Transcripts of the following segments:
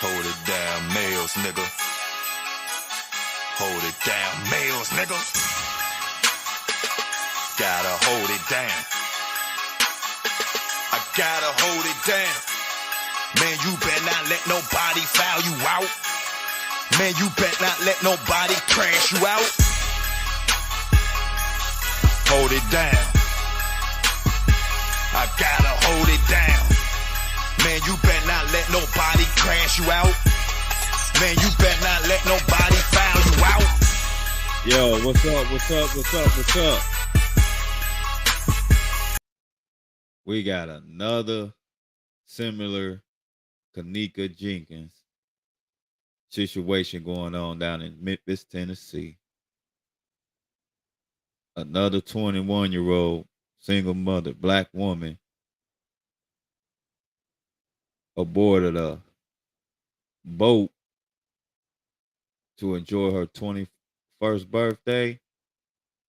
Hold it down, males, nigga. Hold it down, males, nigga. Gotta hold it down. I gotta hold it down. Man, you better not let nobody foul you out. Man, you better not let nobody crash you out. Hold it down. I gotta hold it down. Man, you better not let nobody crash you out. Man, you better not let nobody foul you out. Yo, what's up? What's up? What's up? What's up? We got another similar Kanika Jenkins situation going on down in Memphis, Tennessee. Another 21-year-old single mother, black woman, aborted a boat to enjoy her 21st birthday.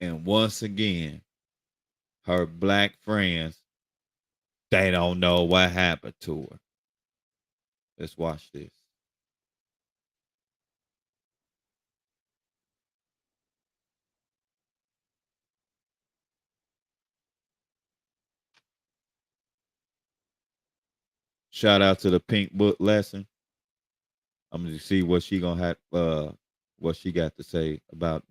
And once again, her black friends, they don't know what happened to her. Let's watch this. Shout out to the Pink Book lesson. I'm gonna see what she gonna have what she got to say about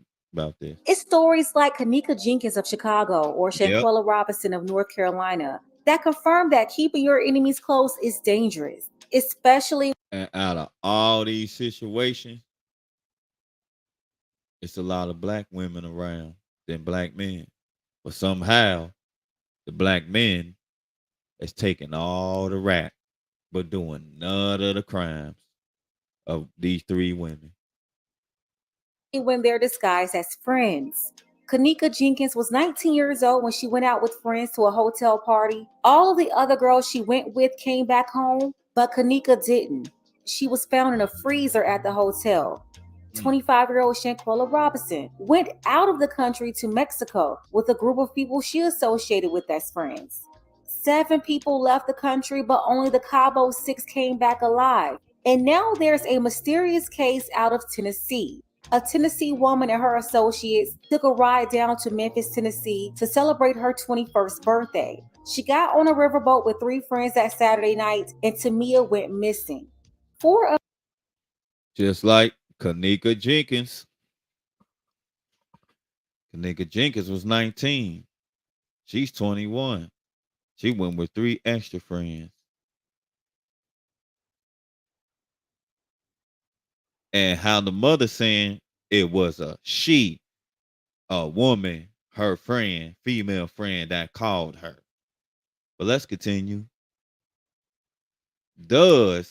this. It's stories like Kanika Jenkins of Chicago or Shanquella Robinson of North Carolina that confirm that keeping your enemies close is dangerous, especially. And out of all these situations, it's a lot of black women around than black men. But somehow, the black men is taking all the rap, but doing none of the crimes of these three women. When they're disguised as friends. Kanika Jenkins was 19 years old when she went out with friends to a hotel party. All of the other girls she went with came back home, but Kanika didn't. She was found in a freezer at the hotel. 25-year-old Shanquella Robinson went out of the country to Mexico with a group of people she associated with as friends. 7 people left the country, but only the Cabo 6 came back alive. And now there's a mysterious case out of Tennessee. A Tennessee woman and her associates took a ride down to Memphis, Tennessee to celebrate her 21st birthday. She got on a riverboat with 3 friends that Saturday night, and Tamia went missing. 4 of Just like Kanika Jenkins. Kanika Jenkins was 19. She's 21. She went with 3 extra friends. And how the mother saying it was a woman, her friend, female friend that called her. But let's continue. The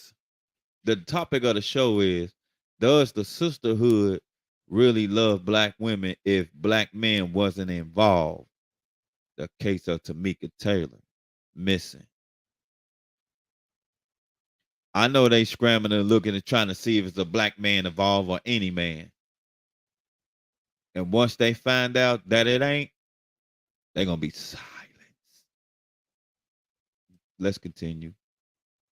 topic of the show is, does the sisterhood really love black women if black men wasn't involved? The case of Tamia Taylor missing. I know they scrambling and looking and trying to see if it's a black man involved or any man. And once they find out that it ain't, they're going to be silent. Let's continue.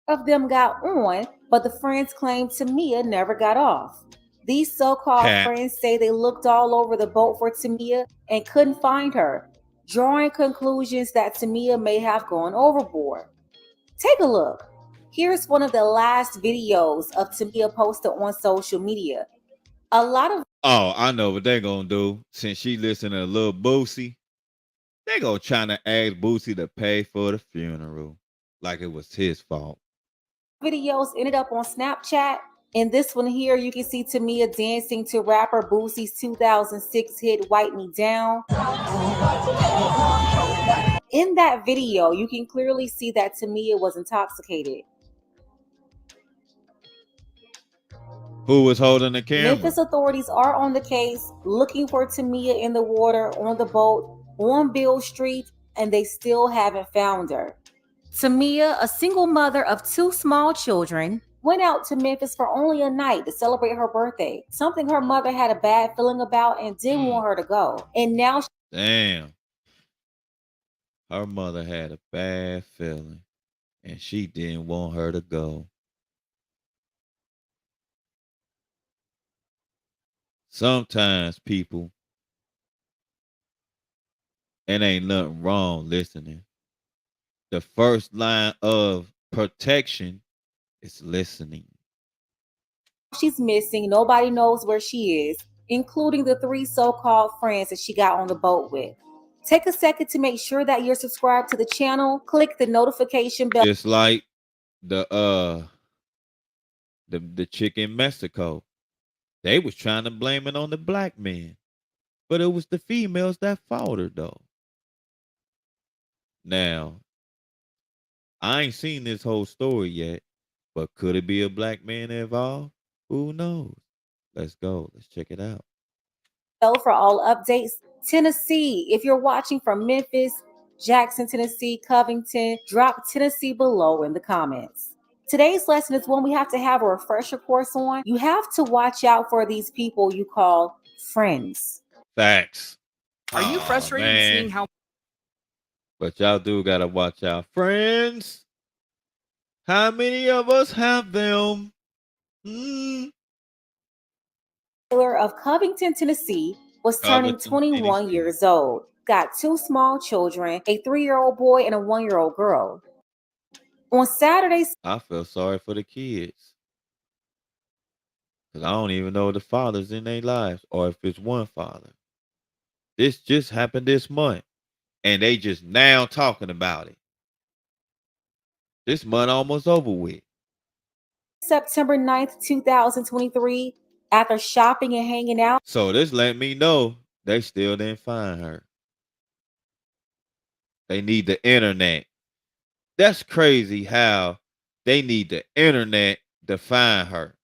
of them got on, but the friends claimed Tamia never got off. These so-called friends say they looked all over the boat for Tamia and couldn't find her, drawing conclusions that Tamia may have gone overboard. Take a look. Here's one of the last videos of Tamia posted on social media. A lot of I know what they're gonna do. Since she listened to Lil Boosie, they gonna try to ask Boosie to pay for the funeral, like it was his fault. Videos ended up on Snapchat. In this one here, you can see Tamia dancing to rapper Boosie's 2006 hit "Wipe Me Down." In that video, you can clearly see that Tamia was intoxicated. Who was holding the camera? Memphis authorities are on the case, looking for Tamia in the water, on the boat, on Beale Street, and they still haven't found her. Tamia, a single mother of 2 small children, went out to Memphis for only a night to celebrate her birthday, something her mother had a bad feeling about and didn't want her to go. And now Damn. Her mother had a bad feeling and she didn't want her to go. Sometimes people, and ain't nothing wrong listening. The first line of protection is listening. She's missing. Nobody knows where she is, including the three so-called friends that she got on the boat with. Take a second to make sure that you're subscribed to the channel. Click the notification bell. Just like the the chick in Mexico. They was trying to blame it on the black men. But it was the females that fought her though. Now, I ain't seen this whole story yet, but could it be a black man involved? Who knows? Let's go. Let's check it out. For all updates. Tennessee, if you're watching from Memphis, Jackson, Tennessee, Covington, drop Tennessee below in the comments. Today's lesson is one we have to have a refresher course on. You have to watch out for these people you call friends. Facts. Are you frustrated seeing how? But y'all do gotta watch out. Friends, how many of us have them? Taylor of Covington, Tennessee, was turning 21 years old. Got two small children, a 3-year-old boy and a 1-year-old girl. On Saturdays, I feel sorry for the kids. Because I don't even know the fathers in their lives or if it's one father. This just happened this month. And they just now talking about it. This month almost over with. September 9th, 2023, after shopping and hanging out. So this let me know they still didn't find her. They need the internet. That's crazy how they need the internet to find her.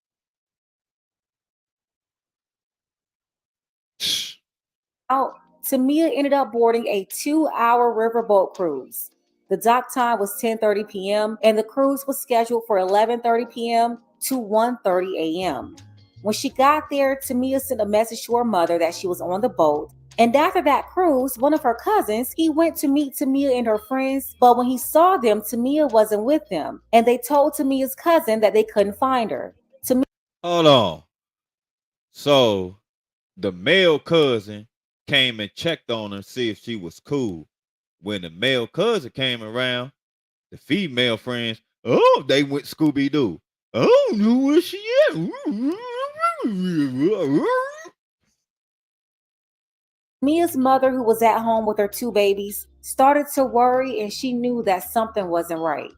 Tamia ended up boarding a 2-hour riverboat cruise. The dock time was 10:30 p.m. and the cruise was scheduled for 11:30 p.m. to 1:30 a.m. When she got there, Tamia sent a message to her mother that she was on the boat. And after that cruise, one of her cousins, he went to meet Tamia and her friends, but when he saw them, Tamia wasn't with them. And they told Tamia's cousin that they couldn't find her. Hold on. So the male cousin came and checked on her to see if she was cool. When the male cousin came around, the female friends, oh, they went Scooby-Doo. Oh, know where she is. Mia's mother, who was at home with her 2 babies, started to worry and she knew that something wasn't right.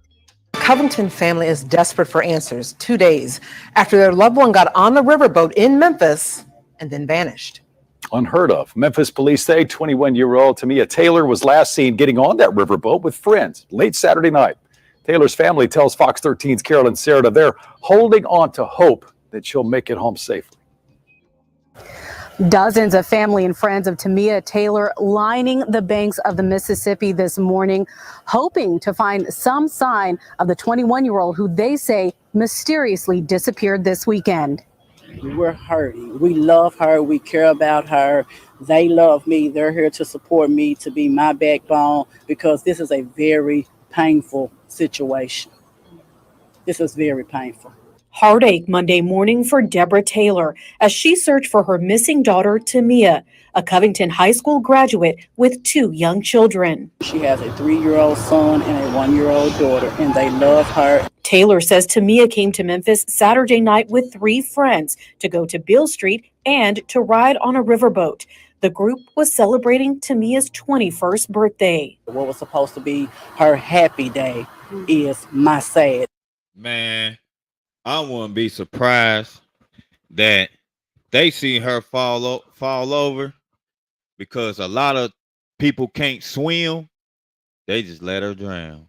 Covington family is desperate for answers 2 days after their loved one got on the riverboat in Memphis and then vanished. Unheard of. Memphis police say 21-year-old Tamia Taylor was last seen getting on that riverboat with friends late Saturday night. Taylor's family tells Fox 13's Carolyn Serta they're holding on to hope that she'll make it home safely. Dozens of family and friends of Tamia Taylor lining the banks of the Mississippi this morning, hoping to find some sign of the 21-year-old who they say mysteriously disappeared this weekend. We're hurting. We love her. We care about her. They love me. They're here to support me, to be my backbone, because this is a very painful situation. This is very painful. Heartache Monday morning for Deborah Taylor as she searched for her missing daughter, Tamia, a Covington High School graduate with 2 young children. She has a 3-year-old son and a 1-year-old daughter, and they love her. Taylor says Tamia came to Memphis Saturday night with 3 friends to go to Beale Street and to ride on a riverboat. The group was celebrating Tamia's 21st birthday. What was supposed to be her happy day is my sad. Man, I wouldn't be surprised that they see her fall over because a lot of people can't swim. They just let her drown.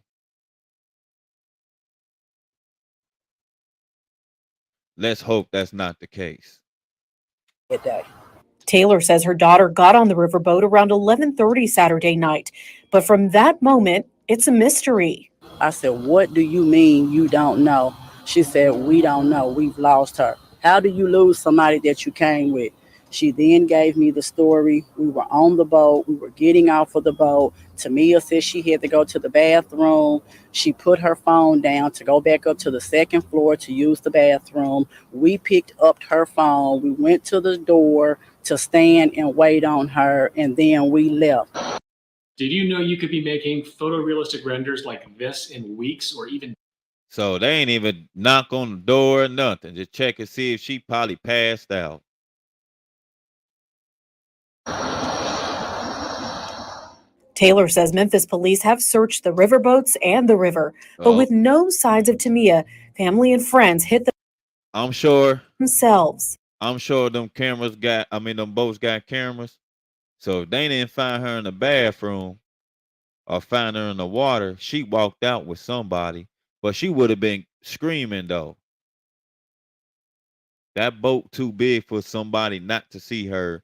Let's hope that's not the case. Taylor says her daughter got on the riverboat around 11:30 Saturday night, but from that moment, it's a mystery. I said, "What do you mean you don't know?" She said, "We don't know. We've lost her." How do you lose somebody that you came with? She then gave me the story. We were on the boat. We were getting off of the boat. Tamia said she had to go to the bathroom. She put her phone down to go back up to the second floor to use the bathroom. We picked up her phone. We went to the door to stand and wait on her, and then we left. Did you know you could be making photorealistic renders like this in weeks or even? So they ain't even knock on the door or nothing. Just check and see if she probably passed out. Taylor says Memphis police have searched the riverboats and the river, but with no signs of Tamia, family and friends hit I'm sure themselves. them boats got cameras. So if they didn't find her in the bathroom or find her in the water, she walked out with somebody. But she would have been screaming though. That boat too big for somebody not to see her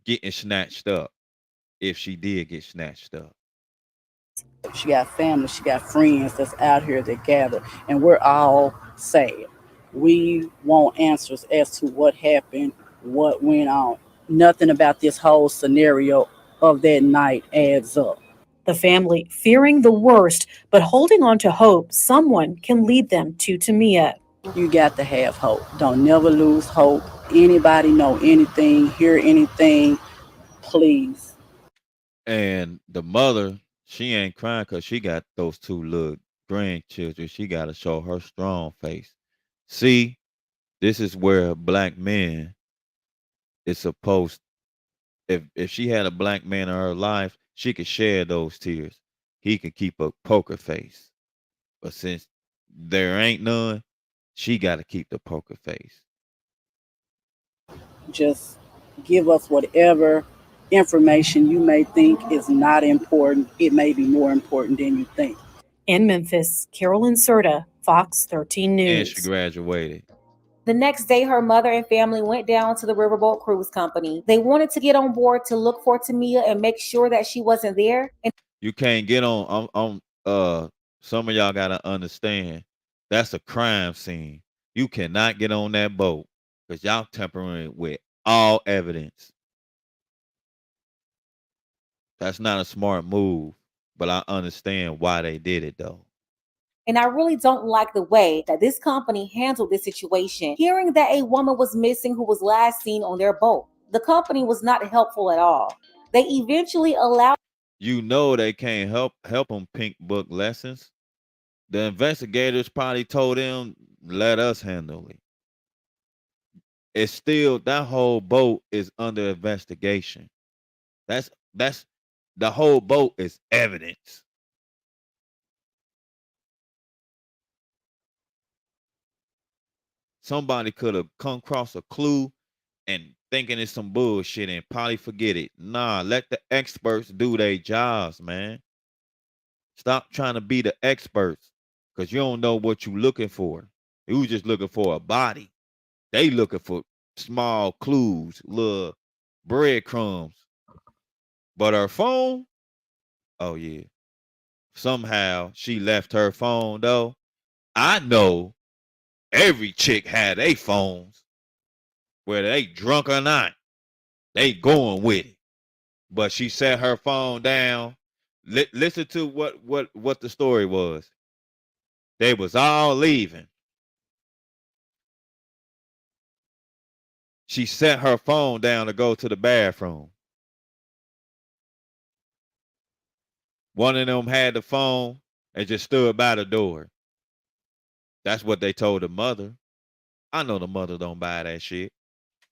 getting snatched up, if she did get snatched up. She got family, she got friends that's out here that gather, and we're all sad. We want answers as to what happened, what went on. Nothing about this whole scenario of that night adds up. The family fearing the worst, but holding on to hope someone can lead them to Tamia. You got to have hope. Don't never lose hope. Anybody know anything, hear anything, please. And the mother, she ain't crying because she got those two little grandchildren. She got to show her strong face. See, this is where black men is supposed. If she had a black man in her life, she could share those tears. He could keep a poker face. But since there ain't none, she got to keep the poker face. Just give us whatever information you may think is not important. It may be more important than you think. In Memphis, Carolyn Serta, Fox 13 News. And she graduated. The next day, her mother and family went down to the Riverboat Cruise Company. They wanted to get on board to look for Tamia and make sure that she wasn't there. And you can't get on. Some of y'all gotta understand that's a crime scene. You cannot get on that boat because y'all tampering with all evidence. That's not a smart move, but I understand why they did it though. And I really don't like the way that this company handled this situation. Hearing that a woman was missing who was last seen on their boat, the company was not helpful at all. They eventually allowed. You know they can't help them pink book lessons. The investigators probably told them, let us handle it. It's still, that whole boat is under investigation. That's the whole boat is evidence. Somebody could have come across a clue and thinking it's some bullshit and probably forget it. Nah, let the experts do their jobs, man. Stop trying to be the experts because you don't know what you're looking for. You just looking for a body. They looking for small clues, little breadcrumbs. But her phone, oh yeah. Somehow she left her phone though. I know every chick had their phones, whether they drunk or not. They going with it. But she set her phone down. Listen to what the story was. They was all leaving. She set her phone down to go to the bathroom. One of them had the phone and just stood by the door. That's what they told the mother. I know the mother don't buy that shit.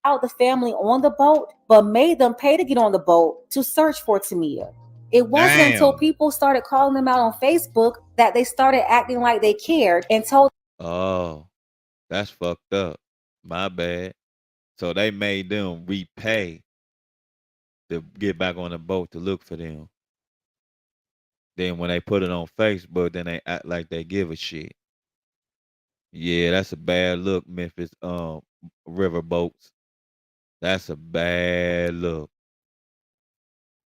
Out the family on the boat, but made them pay to get on the boat to search for Tamia. It wasn't until people started calling them out on Facebook that they started acting like they cared and told. Oh, that's fucked up. My bad. So they made them repay to get back on the boat to look for them. Then when they put it on Facebook, then they act like they give a shit. Yeah, that's a bad look, Memphis riverboats. That's a bad look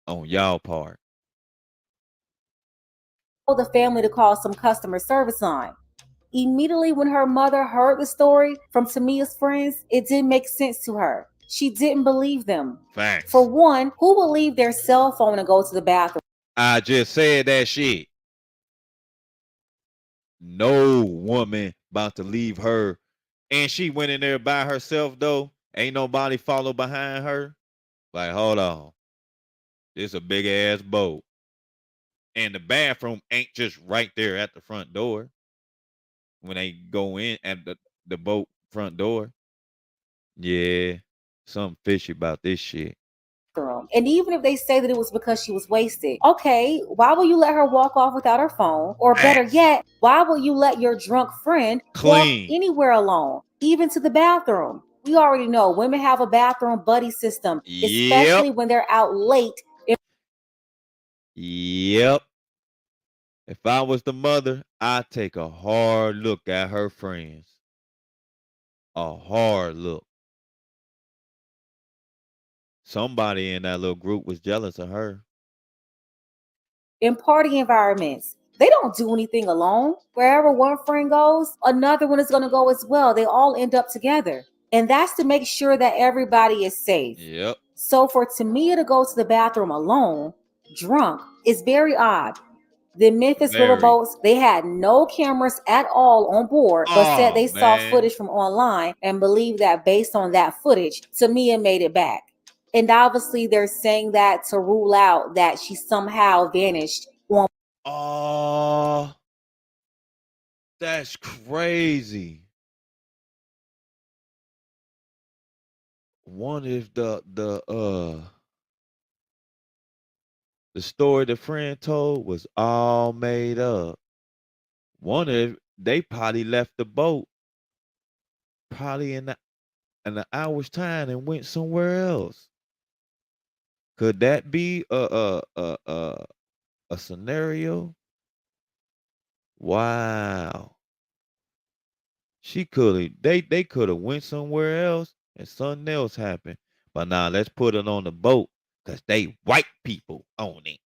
on y'all part. Told the family to call some customer service line. Immediately when her mother heard the story from Tamia's friends, it didn't make sense to her. She didn't believe them. Facts. For one, who will leave their cell phone and go to the bathroom? I just said that shit. No woman about to leave her. And she went in there by herself, though. Ain't nobody follow behind her. Like, hold on. This a big ass boat. And the bathroom ain't just right there at the front door. When they go in at the boat front door. Yeah. Something fishy about this shit. And even if they say that it was because she was wasted, okay, why will you let her walk off without her phone? Or better yet, why will you let your drunk friend walk anywhere alone, even to the bathroom? We already know women have a bathroom buddy system, especially when they're out late. Yep. If I was the mother, I'd take a hard look at her friends. A hard look. Somebody in that little group was jealous of her. In party environments, they don't do anything alone. Wherever one friend goes, another one is going to go as well. They all end up together. And that's to make sure that everybody is safe. Yep. So for Tamia to go to the bathroom alone, drunk, is very odd. The Memphis riverboats, they had no cameras at all on board, but said they saw footage from online and believe that based on that footage, Tamia made it back. And obviously they're saying that to rule out that she somehow vanished on. Oh, that's crazy. Wonder if the story the friend told was all made up. Wonder if they probably left the boat probably in an hour's time and went somewhere else. Could that be a scenario? Wow. She could they could have went somewhere else and something else happened. But now let's put it on the boat because they white people own it.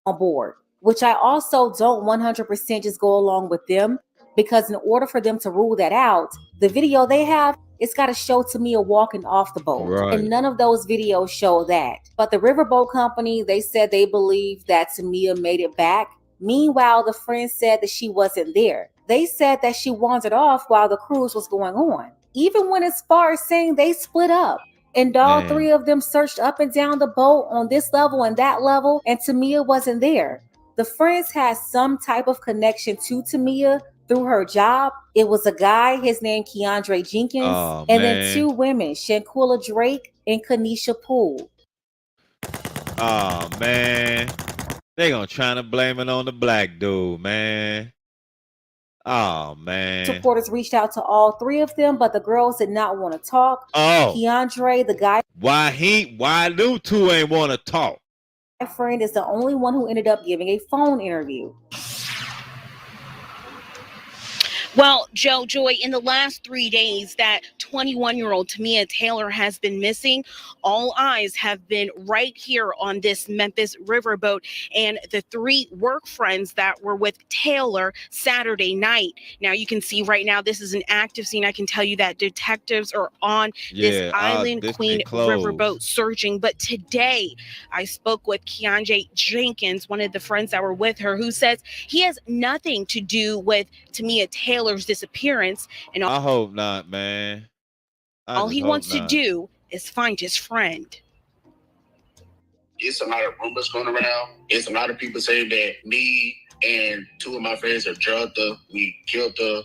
On board, which I also don't 100% just go along with them, because in order for them to rule that out, the video they have, it's got to show Tamia walking off the boat. Right. And none of those videos show that. But the riverboat company, they said they believe that Tamia made it back. Meanwhile, the friend said that she wasn't there. They said that she wandered off while the cruise was going on. Even went as far as saying they split up. And all three of them searched up and down the boat on this level and that level, and Tamia wasn't there. The friends had some type of connection to Tamia through her job. It was a guy, his name Keandre Jenkins, and then two women, Shanquilla Drake and Kanisha Poole. Oh man. They gonna try to blame it on the black dude, man. Oh man. Supporters reached out to all three of them, but the girls did not want to talk. Keandre, the guy, why them two ain't want to talk? My friend is the only one who ended up giving a phone interview. Well, Joy, in the last 3 days that 21-year-old Tamia Taylor has been missing, all eyes have been right here on this Memphis riverboat and the three work friends that were with Taylor Saturday night. Now, you can see right now, this is an active scene. I can tell you that detectives are on this Island Queen riverboat searching. But today, I spoke with Keandre Jenkins, one of the friends that were with her, who says he has nothing to do with Tamia Taylor's disappearance, and I hope not, man. All he wants to do is find his friend. It's a lot of rumors going around. It's a lot of people saying that me and two of my friends have drugged her, we killed her.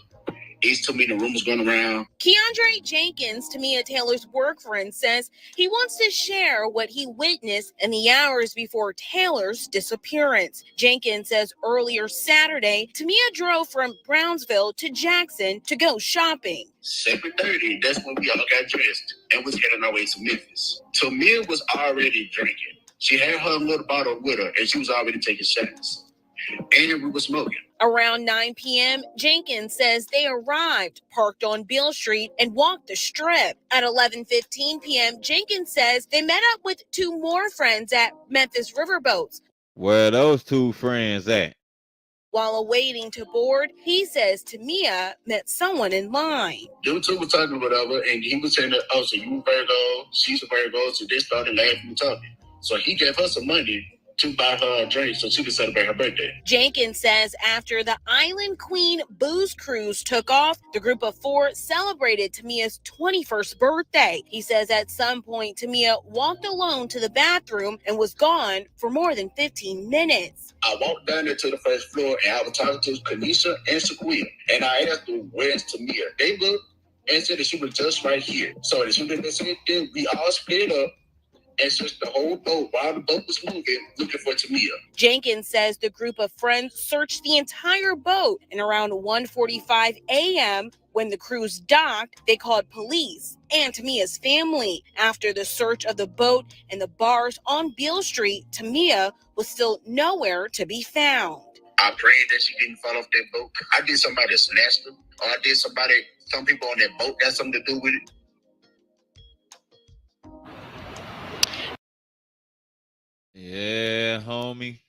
It's too many rumors going around. Keandre Jenkins, Tamia Taylor's work friend, says he wants to share what he witnessed in the hours before Taylor's disappearance. Jenkins says earlier Saturday, Tamia drove from Brownsville to Jackson to go shopping. 7:30, that's when we all got dressed and was heading our way to Memphis. Tamia was already drinking. She had her little bottle with her and she was already taking shots. And we were smoking. Around 9 p.m., Jenkins says they arrived, parked on Beale Street, and walked the strip. At 11:15 p.m., Jenkins says they met up with two more friends at Memphis riverboats. Where are those two friends at? While awaiting to board, he says Tamia met someone in line. Them two were talking whatever, and he was saying that, oh, so you Virgo, she's a Virgo, so they started laughing and talking. So he gave her some money to buy her a drink so she could celebrate her birthday. Jenkins says after the Island Queen booze cruise took off, the group of four celebrated Tamia's 21st birthday. He says at some point, Tamia walked alone to the bathroom and was gone for more than 15 minutes. I walked down there to the first floor, and I was talking to Kanisha and Shaquille, and I asked them, where's Tamia? They looked and said that she was just right here. So as soon as they said that, we all split up and searched the whole boat while the boat was moving, looking for Tamia. Jenkins says the group of friends searched the entire boat, and around 1:45 a.m., when the cruise docked, they called police and Tamia's family. After the search of the boat and the bars on Beale Street, Tamia was still nowhere to be found. I prayed that she didn't fall off that boat. I did somebody snatched her, or I did some people on that boat got something to do with it. Yeah, homie,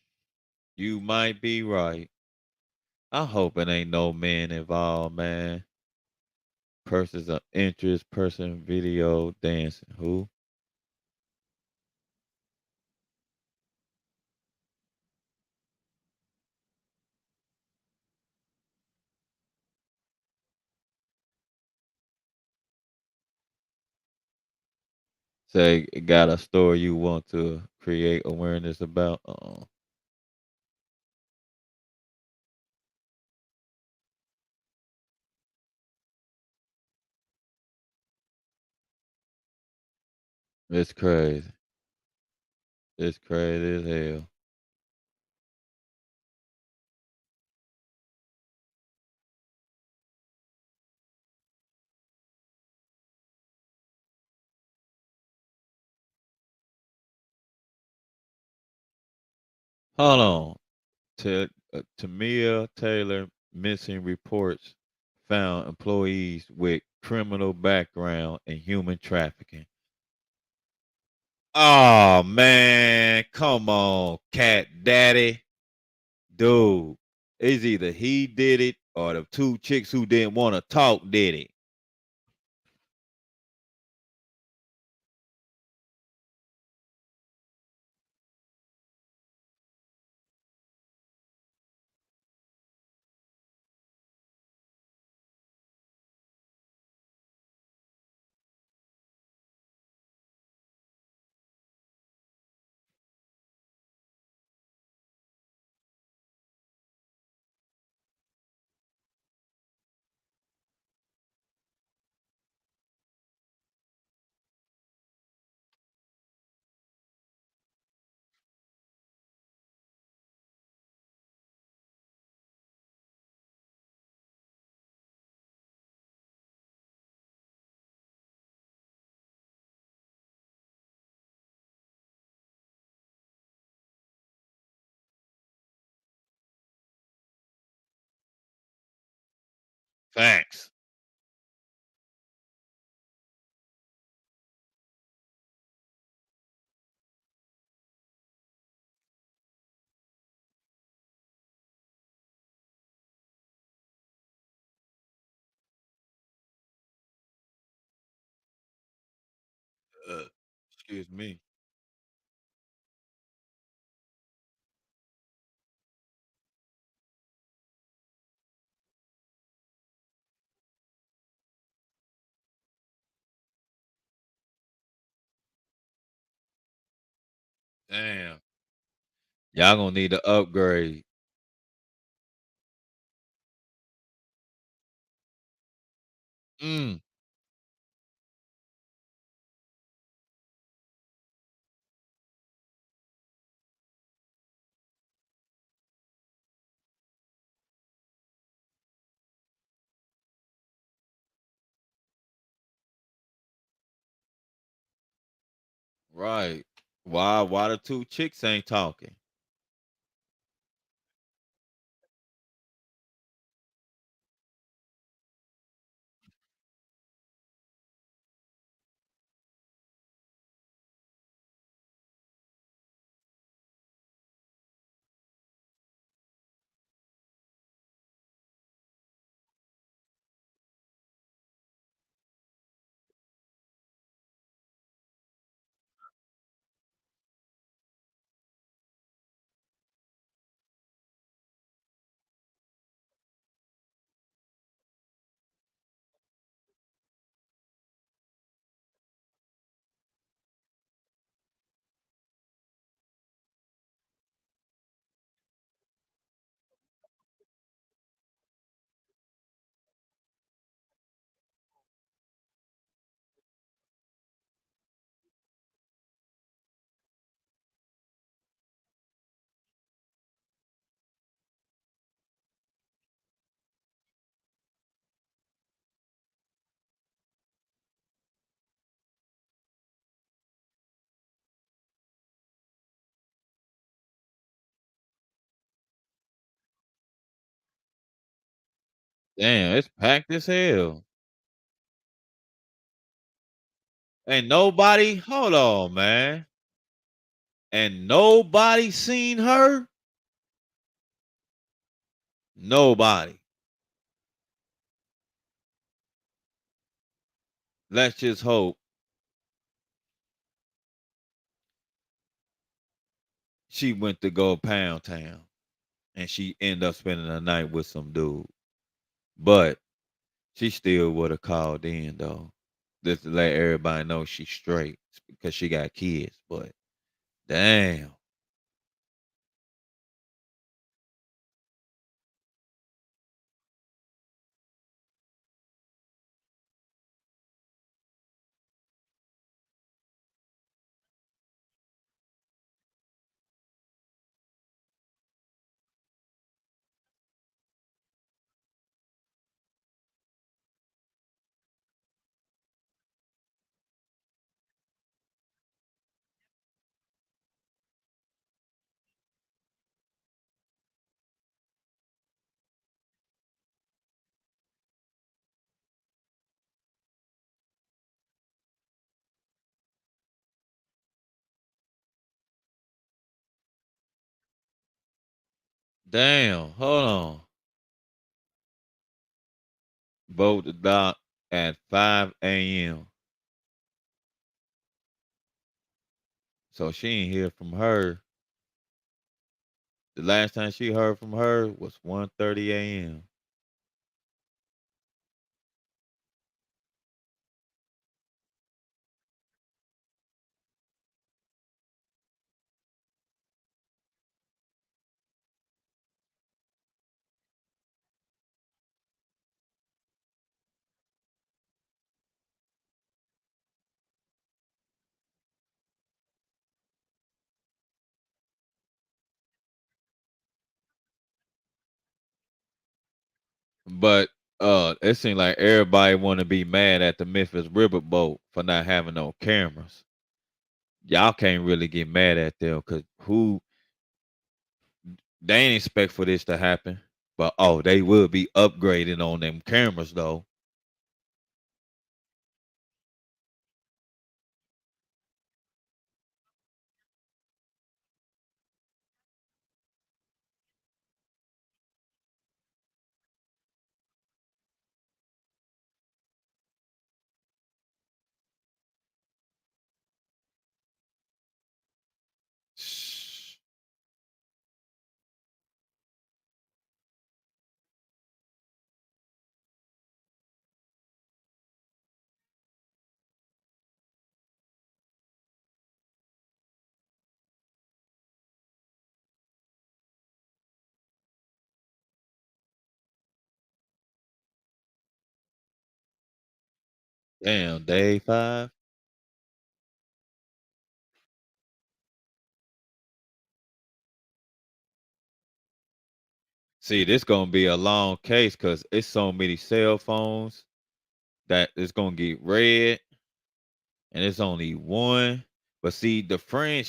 you might be right. I hope it ain't no men involved, man. Persons of interest, person video dancing. Who? Say, got a story you want to create awareness about? It's crazy. It's crazy as hell. Hold on. Tamia Taylor missing reports found employees with criminal background and human trafficking. Oh man, come on, cat daddy. Dude. It's either he did it or the two chicks who didn't want to talk did it. Thanks. Excuse me. Damn. Y'all gonna need to upgrade. Mm, right. Why the two chicks ain't talking? Damn, it's packed as hell. Ain't nobody, hold on, man. And nobody seen her? Nobody. Let's just hope she went to go pound town and she end up spending the night with some dude. But she still would have called in though. Just to let everybody know she's straight because she got kids. But damn. Damn. Hold on. Boat the dock at 5 a.m. So she ain't hear from her. The last time she heard from her was 1:30 a.m. But it seemed like everybody want to be mad at the Memphis Riverboat for not having no cameras. Y'all can't really get mad at them because who they ain't expect for this to happen. But oh, they will be upgrading on them cameras though. Damn, day 5. See, this gonna be a long case because it's so many cell phones that it's gonna get red, and it's only one. But see, the friend,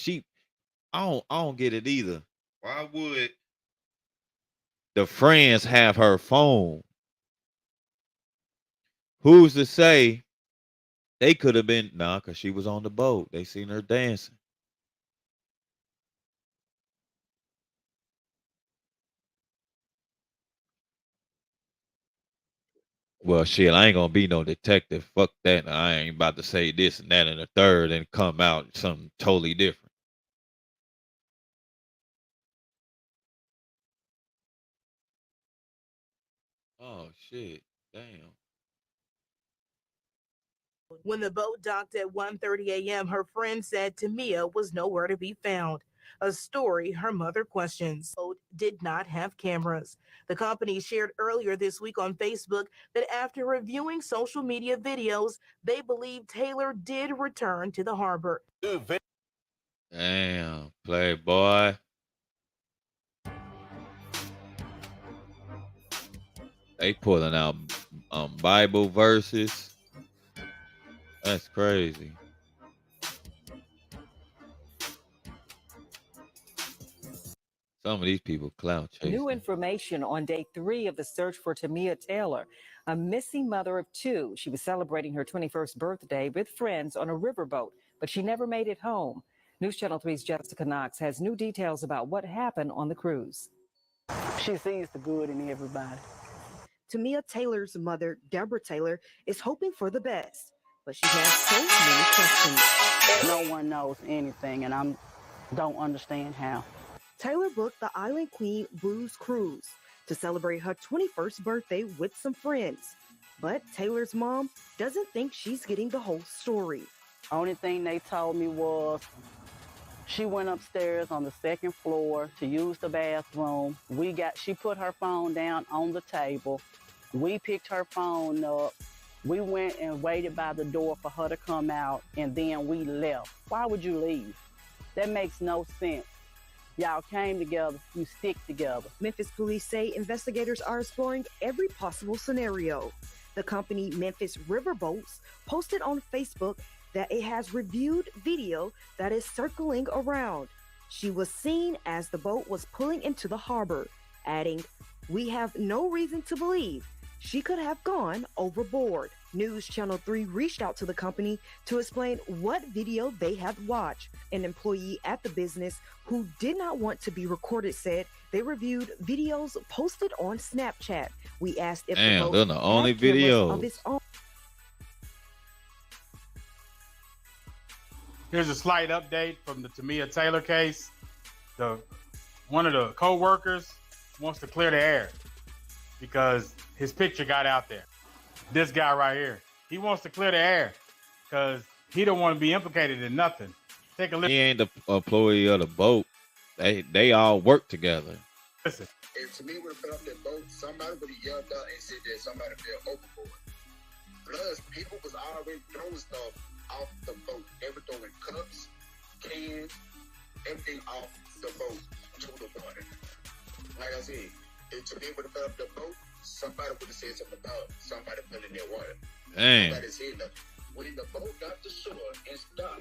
I don't get it either. Why would the friends have her phone? Who's to say they could have been nah, cause she was on the boat. They seen her dancing. Well, shit, I ain't gonna be no detective. Fuck that. I ain't about to say this and that and the third and come out something totally different. Oh shit. Damn. When the boat docked at 1:30 a.m., her friend said Tamia was nowhere to be found. A story her mother questions. The boat did not have cameras. The company shared earlier this week on Facebook that after reviewing social media videos, they believe Taylor did return to the harbor. Damn, playboy. They pulling out Bible verses. That's crazy. Some of these people clout chasing. New information on day 3 of the search for Tamia Taylor, a missing mother of 2. She was celebrating her 21st birthday with friends on a riverboat, but she never made it home. News Channel 3's Jessica Knox has new details about what happened on the cruise. She sees the good in everybody. Tamia Taylor's mother, Deborah Taylor, is hoping for the best, but she has so many questions. No one knows anything, and I don't understand how. Taylor booked the Island Queen Blues Cruise to celebrate her 21st birthday with some friends. But Taylor's mom doesn't think she's getting the whole story. Only thing they told me was she went upstairs on the 2nd floor to use the bathroom. She put her phone down on the table. We picked her phone up. We went and waited by the door for her to come out, and then we left. Why would you leave? That makes no sense. Y'all came together, you stick together. Memphis police say investigators are exploring every possible scenario. The company Memphis Riverboats posted on Facebook that it has reviewed video that is circling around. She was seen as the boat was pulling into the harbor, adding, "We have no reason to believe she could have gone overboard." News Channel 3 reached out to the company to explain what video they had watched. An employee at the business who did not want to be recorded said they reviewed videos posted on Snapchat. We asked if Damn, they're the only videos of its own. Here's a slight update from the Tamia Taylor case. One of the co-workers wants to clear the air because his picture got out there. This guy right here, he wants to clear the air because he don't want to be implicated in nothing. Take a listen. He ain't the employee of the boat. They all work together. Listen. If Tamia would have put up that boat, somebody would have yelled out and said that somebody fell overboard. Plus, people was already throwing stuff off the boat. They were throwing cups, cans, everything off the boat to the water. Like I said, if Tamia would have put up the boat, somebody would have said something about somebody putting in their water. Dang. Nobody said nothing. When the boat got to shore and stopped,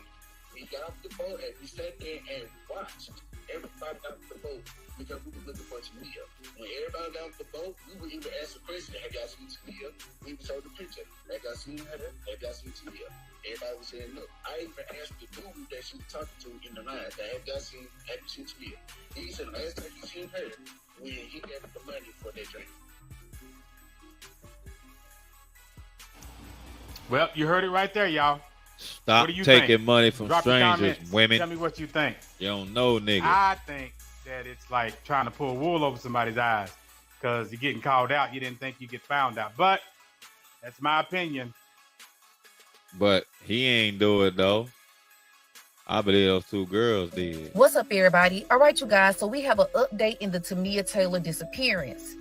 we got off the boat and we sat there and watched everybody got off the boat because we were looking for Tamia. When everybody got off the boat, we would even ask the question, "Have y'all seen Tamia?" We would show the picture. "Have y'all seen her? Have y'all seen Tamia?" Everybody was saying no. I even asked the dude that she was talking to in the line, "Have you seen Tamia?" He said last time he seen her when he gave her the money for their drink. Well, you heard it right there, y'all. Stop taking money from strangers, women. Tell me what you think. You don't know, nigga. I think that it's like trying to pull wool over somebody's eyes because you're getting called out. You didn't think you get found out. But that's my opinion. But he ain't do it, though. I believe those 2 girls did. What's up, everybody? All right, you guys. So we have an update in the Tamia Taylor disappearance.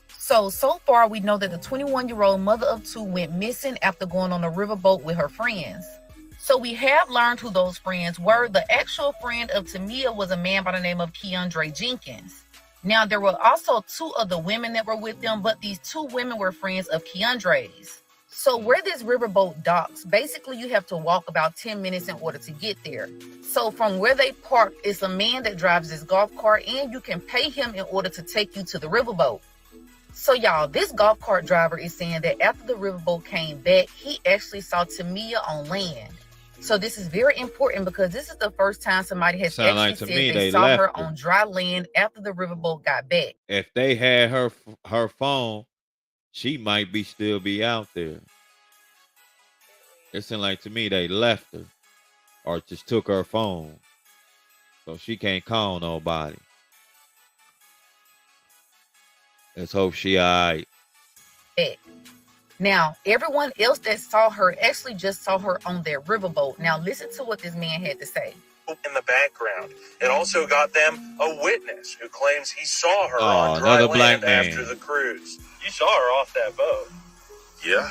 So far, we know that the 21-year-old mother of 2 went missing after going on a riverboat with her friends. So we have learned who those friends were. The actual friend of Tamia was a man by the name of Keandre Jenkins. Now, there were also 2 other women that were with them, but these 2 women were friends of Keandre's. So where this riverboat docks, basically you have to walk about 10 minutes in order to get there. So from where they park, it's a man that drives this golf cart, and you can pay him in order to take you to the riverboat. So y'all, this golf cart driver is saying that after the riverboat came back, he actually saw Tamia on land. So this is very important because this is the first time somebody has actually said they saw her on dry land after the riverboat got back. If they had her phone, she might still be out there. It seemed like to me they left her or just took her phone. So she can't call nobody. Let's hope she all right. Now, everyone else that saw her actually just saw her on their riverboat. Now, listen to what this man had to say. In the background, it also got them a witness who claims he saw her on dry land after the cruise. You saw her off that boat. Yeah.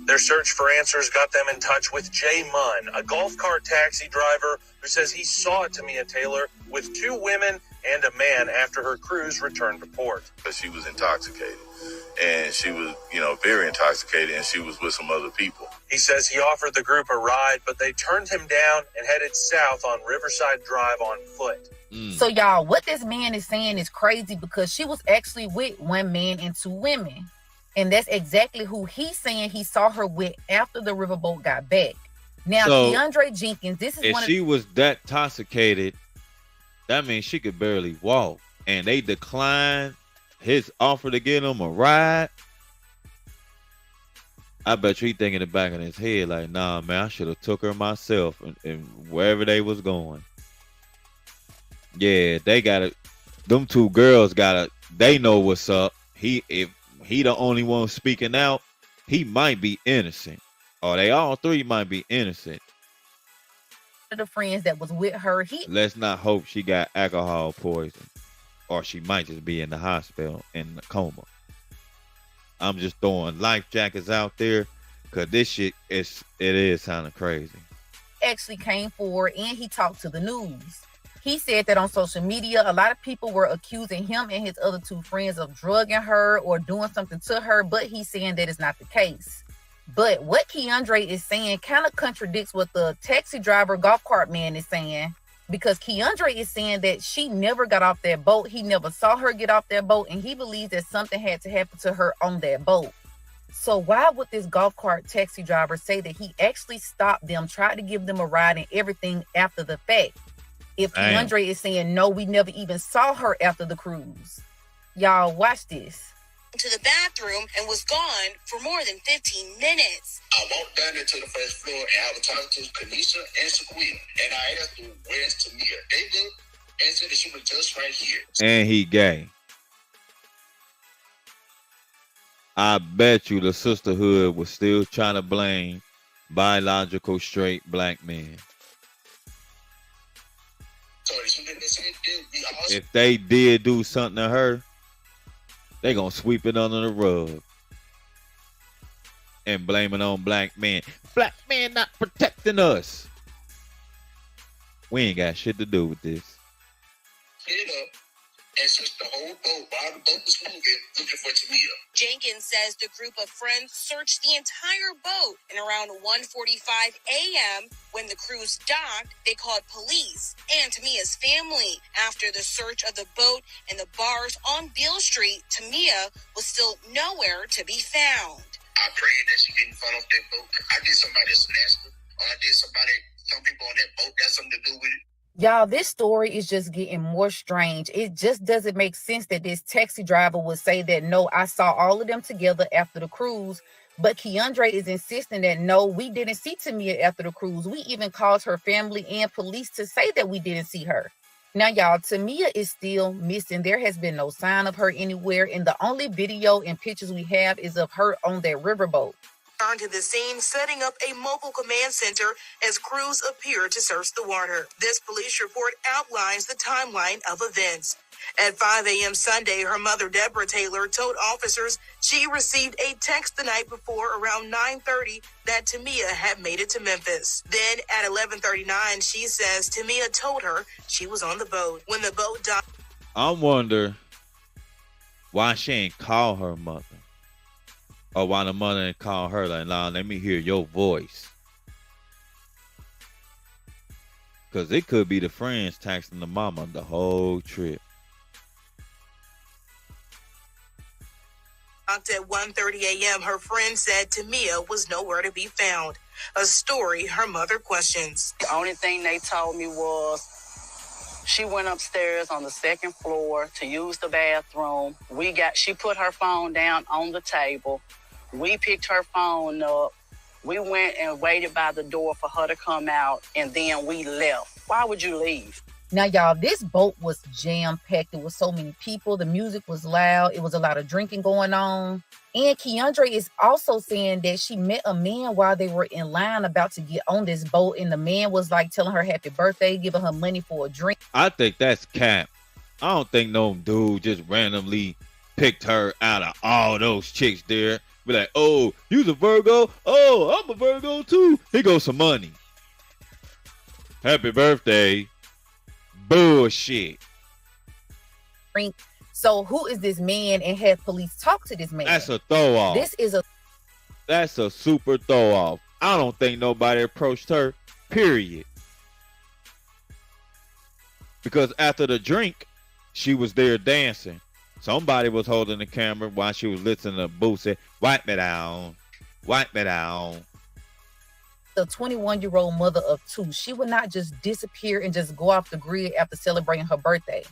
Their search for answers got them in touch with Jay Munn, a golf cart taxi driver who says he saw Tamia Taylor with 2 women and a man after her cruise returned to port. She was intoxicated, and she was, very intoxicated, and she was with some other people. He says he offered the group a ride, but they turned him down and headed south on Riverside Drive on foot. So y'all, what this man is saying is crazy because she was actually with one man and two women. And that's exactly who he's saying he saw her with after the riverboat got back. Now, So, Keandre Jenkins, this is if one of she was that intoxicated, that means she could barely walk. And they declined his offer to get him a ride. I bet you he thinking in the back of his head like, nah, man, I should have took her myself and wherever they was going. Yeah, they got it. Them two girls got it. They know what's up. If he the only one speaking out, he might be innocent. Or they all three might be innocent. the friends that was with her. Let's not hope she got alcohol poison. Or she might just be in the hospital in a coma. I'm just throwing life jackets out there because this shit it is sounding crazy. Actually came forward and he talked to the news. He said that on social media, a lot of people were accusing him and his other two friends of drugging her or doing something to her, but he's saying that is not the case. But what Keandre is saying kind of contradicts what the taxi driver golf cart man is saying, because Keandre is saying that she never got off that boat. He never saw her get off that boat, and he believes that something had to happen to her on that boat. So why would this golf cart taxi driver say that he actually stopped them, tried to give them a ride and everything after the fact? If Keandre is saying, no, we never even saw her after the cruise. Y'all watch this. To the bathroom and was gone for more than 15 minutes. I walked down there to the first floor and I was talking to Kanisha and Sequia. And I asked them, where's Tamia? They looked and said that she was just right here. And he gay. I bet you the sisterhood was still trying to blame biological straight black men. So if they did do something to her, they gonna sweep it under the rug and blame it on black men. Black men not protecting us. We ain't got shit to do with this. Hit it up and searched the whole boat while the boat was moving, looking for Tamia. Jenkins says the group of friends searched the entire boat, and around 1:45 a.m. when the cruise docked, they called police and Tamia's family. After the search of the boat and the bars on Beale Street, Tamia was still nowhere to be found. I prayed that she didn't fall off that boat. I did somebody snatched her, or I did some people on that boat got something to do with it. Y'all, this story is just getting more strange. It just doesn't make sense that this taxi driver would say that, no, I saw all of them together after the cruise. But Keandre is insisting that, no, we didn't see Tamia after the cruise. We even called her family and police to say that we didn't see her. Now, y'all, Tamia is still missing. There has been no sign of her anywhere. And the only video and pictures we have is of her on that riverboat. To the scene, setting up a mobile command center as crews appear to search the water. This police report outlines the timeline of events. At 5 a.m. Sunday, her mother, Deborah Taylor, told officers she received a text the night before around 9:30 that Tamia had made it to Memphis. Then at 11:39, she says Tamia told her she was on the boat. When the boat docked, I wonder why she ain't call her mother. Or why the mother didn't call her like, nah, let me hear your voice. Because it could be the friends texting the mama the whole trip. at 1:30 a.m., her friend said Tamia was nowhere to be found. A story her mother questions. The only thing they told me was she went upstairs on the second floor to use the bathroom. She put her phone down on the table. We picked her phone up. We went and waited by the door for her to come out, and then we left. Why would you leave? Now, y'all, this boat was jam-packed. There was so many people. The music was loud. It was a lot of drinking going on. And Keandre is also saying that she met a man while they were in line about to get on this boat, and the man was like telling her happy birthday, giving her money for a drink. I think that's cap. I don't think no dude just randomly picked her out of all those chicks there. Be like, oh, you's a Virgo? Oh, I'm a Virgo too. Here goes some money. Happy birthday. Bullshit. So who is this man, and have police talk to this man? That's a throw off. That's a super throw off. I don't think nobody approached her, period. Because after the drink, she was there dancing. Somebody was holding the camera while she was listening to Boo say, wipe me down, wipe me down. The 21-year-old mother of two, she would not just disappear and just go off the grid after celebrating her birthday.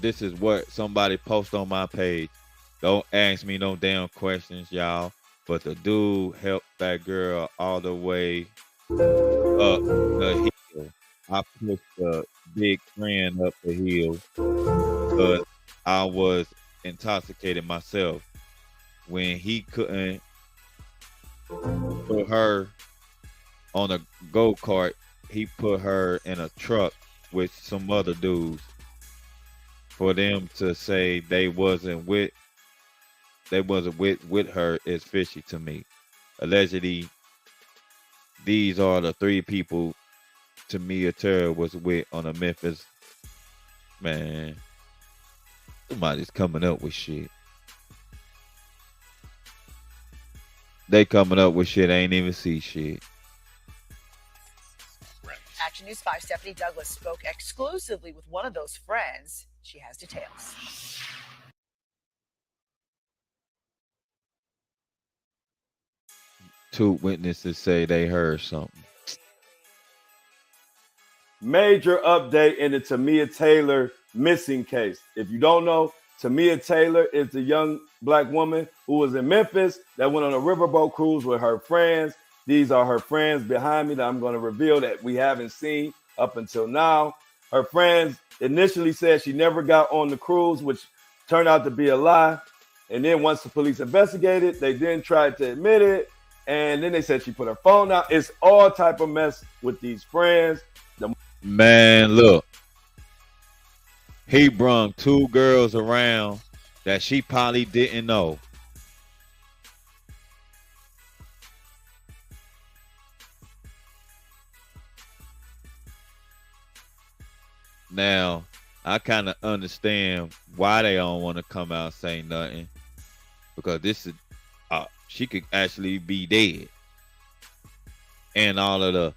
This is what somebody posted on my page. Don't ask me no damn questions, y'all. But the dude helped that girl all the way up the hill. I pushed the big friend up the hill because I was intoxicated myself. When he couldn't put her on a go-kart, he put her in a truck with some other dudes. For them to say they wasn't with her is fishy to me. Allegedly, these are the three people Tamia Taylor was with on a Memphis. Man, somebody's coming up with shit. They coming up with shit. I ain't even see shit. Action News 5 Stephanie Douglas spoke exclusively with one of those friends. She has details. Two witnesses say they heard something. Major update in the Tamia Taylor missing case. If you don't know, Tamia Taylor is the young black woman who was in Memphis that went on a riverboat cruise with her friends. These are her friends behind me that I'm going to reveal that we haven't seen up until now. Her friends initially said she never got on the cruise, which turned out to be a lie. And then once the police investigated, they then tried to admit it. And then they said she put her phone out. It's all type of mess with these friends. Man, look. He brung two girls around that she probably didn't know. Now, I kind of understand why they don't want to come out and say nothing. Because this is, she could actually be dead. And all of the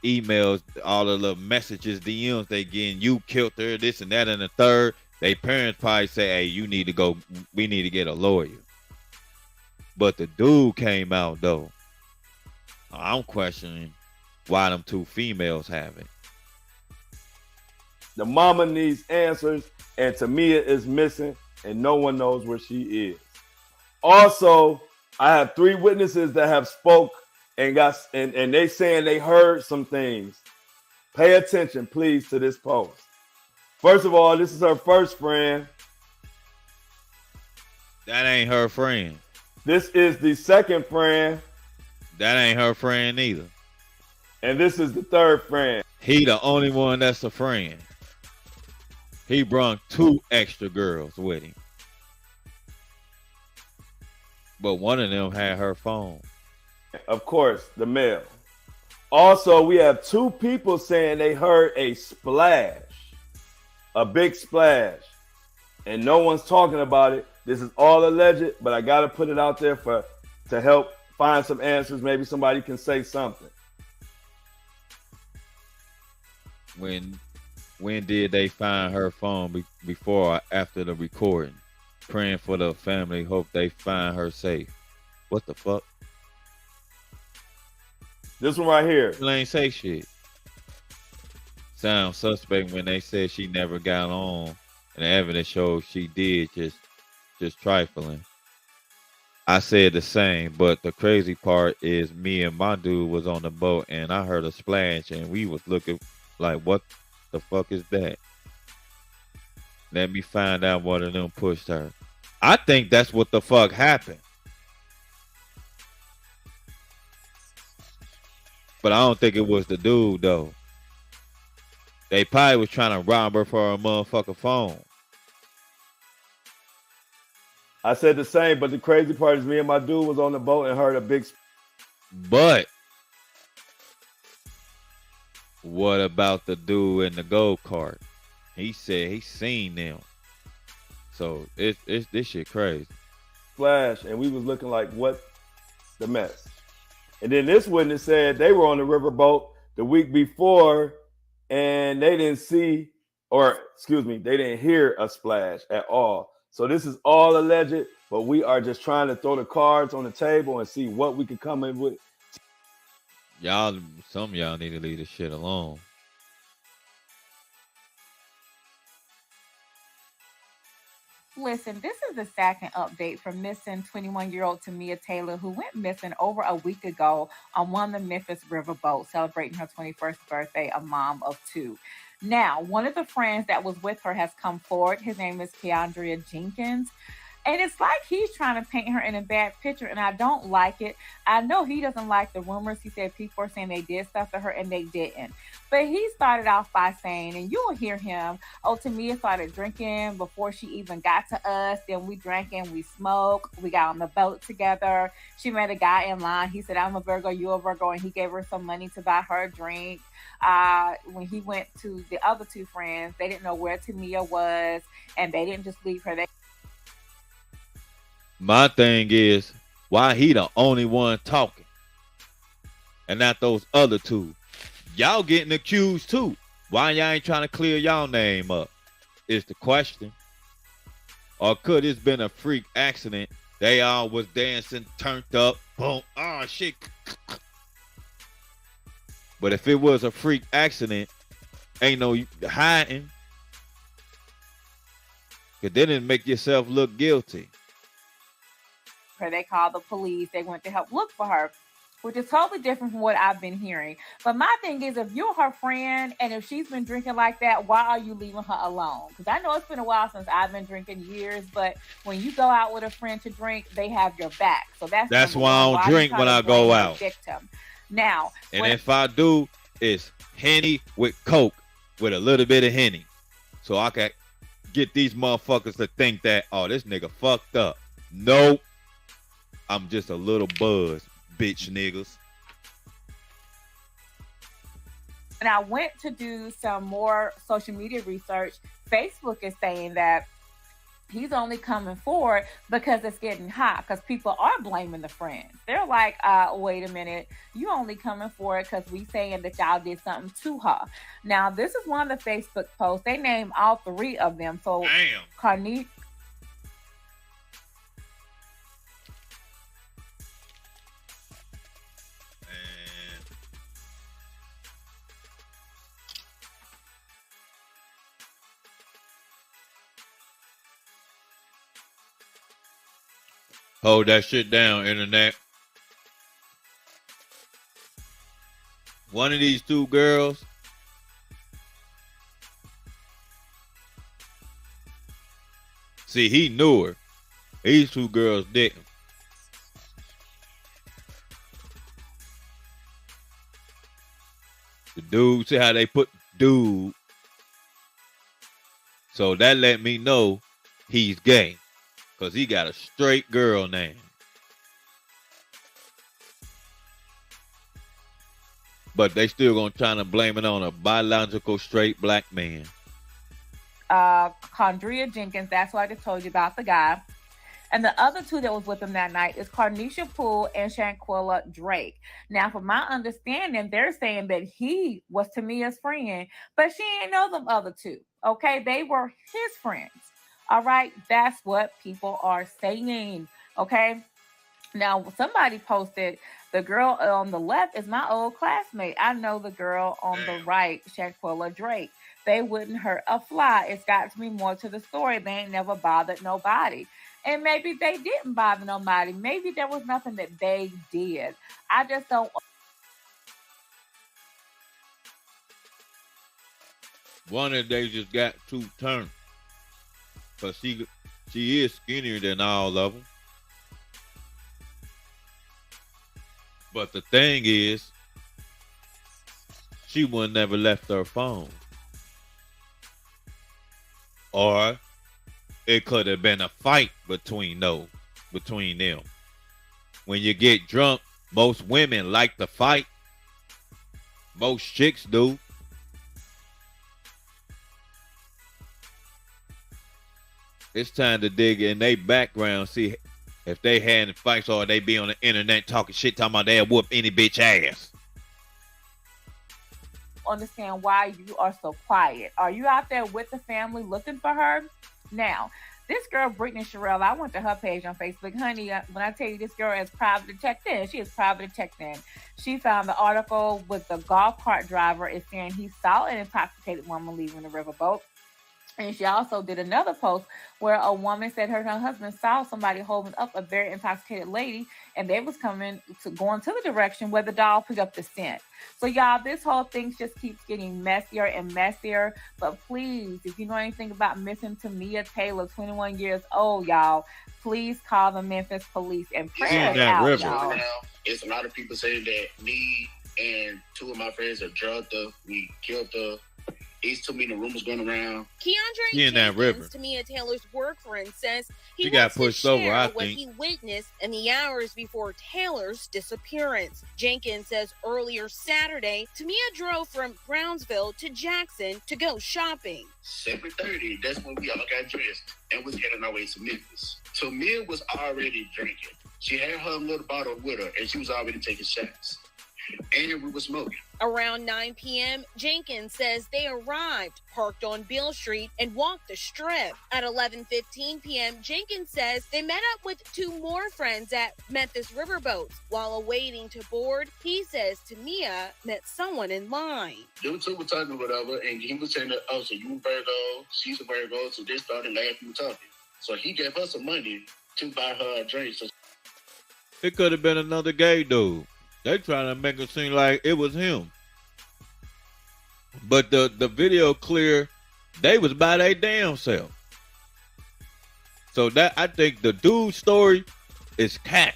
emails, all of the messages, DMs they getting, you killed her, this and that and the third. They parents probably say, hey, you need to go, we need to get a lawyer. But the dude came out though. I'm questioning why them two females have it. The mama needs answers, and Tamia is missing, and no one knows where she is. Also, I have three witnesses that have spoke and they saying they heard some things. Pay attention, please, to this post. First of all, this is her first friend. That ain't her friend. This is the second friend. That ain't her friend either. And this is the third friend. He the only one that's a friend. He brought two extra girls with him. But one of them had her phone. Of course, the male. Also, we have two people saying they heard a splash. A big splash. And no one's talking about it. This is all alleged, but I got to put it out there to help find some answers. Maybe somebody can say something. When did they find her phone? Before or after the recording? Praying for the family. Hope they find her safe. What the fuck? This one right here. They ain't say shit. Sound suspect when they said she never got on, and the evidence shows she did, just trifling. I said the same, but the crazy part is me and my dude was on the boat, and I heard a splash, and we was looking like, what the fuck is that? Let me find out one of them pushed her. I think that's what the fuck happened. But I don't think it was the dude, though. They probably was trying to rob her for her motherfucking phone. I said the same, but the crazy part is me and my dude was on the boat and heard a big... But what about the dude in the go-kart? He said he seen them. So it's this shit crazy. Splash, and we was looking like, what the mess? And then this witness said they were on the riverboat the week before, and they didn't see, or excuse me, they didn't hear a splash at all. So this is all alleged, but we are just trying to throw the cards on the table and see what we can come in with. Y'all, some of y'all need to leave this shit alone. Listen, this is the second update from missing 21-year-old Tamia Taylor, who went missing over a week ago on one of the Memphis riverboats, celebrating her 21st birthday, a mom of two. Now, one of the friends that was with her has come forward. His name is Keandria Jenkins. And it's like he's trying to paint her in a bad picture, and I don't like it. I know he doesn't like the rumors. He said people are saying they did stuff to her, and they didn't. But he started off by saying, and you will hear him, oh, Tamia started drinking before she even got to us. Then we drank and we smoked. We got on the boat together. She met a guy in line. He said, I'm a Virgo, you a Virgo, and he gave her some money to buy her a drink. When he went to the other two friends, they didn't know where Tamia was, and they didn't just leave her. My thing is, why he the only one talking and not those other two? Y'all getting accused too. Why y'all ain't trying to clear y'all name up is the question. Or could it's been a freak accident? They all was dancing, turned up, boom, oh shit. But if it was a freak accident, ain't no hiding. Cause then it make yourself look guilty. They called the police. They went to help look for her, which is totally different from what I've been hearing. But my thing is, if you're her friend and if she's been drinking like that, why are you leaving her alone? Because I know it's been a while since I've been drinking, years, but when you go out with a friend to drink, they have your back. So that's why I don't drink when I go out. Victim. Now, and if I do, it's Henny with Coke with a little bit of Henny. So I can get these motherfuckers to think that, oh, this nigga fucked up. Nope. I'm just a little buzzed, bitch niggas. And I went to do some more social media research. Facebook is saying that he's only coming forward because it's getting hot, because people are blaming the friends. They're like, wait a minute, you only coming forward because we saying that y'all did something to her. Now, this is one of the Facebook posts. They named all three of them. So, Carney. Hold that shit down, internet. One of these two girls see, he knew her. These two girls didn't. The dude, see how they put dude. So that let me know he's gay. Because he got a straight girl name. But they still gonna try to blame it on a biological straight black man. Keandria Jenkins, that's what I just told you about, the guy. And the other two that was with him that night is Carnisha Poole and Shanquella Drake. Now, from my understanding, they're saying that he was Tamia's friend, but she didn't know them other two. Okay, they were his friends. All right, that's what people are saying. Okay, now somebody posted the girl on the left is my old classmate. I know the girl on the right, Shanquella Drake. They wouldn't hurt a fly. It's got to be more to the story. They ain't never bothered nobody. And maybe they didn't bother nobody. Maybe there was nothing that they did. I just don't. One of they just got too turned. Because she is skinnier than all of them. But the thing is, she would never left her phone. Or it could have been a fight between them. When you get drunk, most women like to fight. Most chicks do. It's time to dig in their background, see if they had any fights or they be on the internet talking shit, talking about they'll whoop any bitch ass. Understand why you are so quiet. Are you out there with the family looking for her? Now, this girl, Brittany Sherrill, I went to her page on Facebook. Honey, when I tell you this girl is private detective, she is private detective. She found the article with the golf cart driver is saying he saw an intoxicated woman leaving the riverboat. And she also did another post where a woman said her husband saw somebody holding up a very intoxicated lady, and they was going to the direction where the dog picked up the scent. So y'all, this whole thing just keeps getting messier and messier. But please, if you know anything about missing Tamia Taylor, 21 years old, y'all, please call the Memphis police and prayers out, y'all. It's a lot of people saying that me and two of my friends are drugged her. We killed her. It's too many rumors going around. Keandre in that river. Tamia Taylor's work friend, says he She got wants to pushed over, share I what think. he witnessed in the hours before Taylor's disappearance. Jenkins says earlier Saturday, Tamia drove from Brownsville to Jackson to go shopping. 7:30, that's when we all got dressed and was heading our way to Memphis. Tamia was already drinking. She had her little bottle with her, and she was already taking shots. And we were smoking. Around 9 p.m., Jenkins says they arrived, parked on Beale Street, and walked the strip. At 11:15 p.m., Jenkins says they met up with two more friends at Memphis Riverboats. While awaiting to board, he says Tamia met someone in line. Them two were talking or whatever, and he was saying that, oh, so you a Virgo, she's a Virgo, so they started laughing and talking. So he gave her some money to buy her a drink. So It could have been another gay dude. They trying to make it seem like it was him. But the video clear, they was by their damn self. So that, I think the dude's story is cat.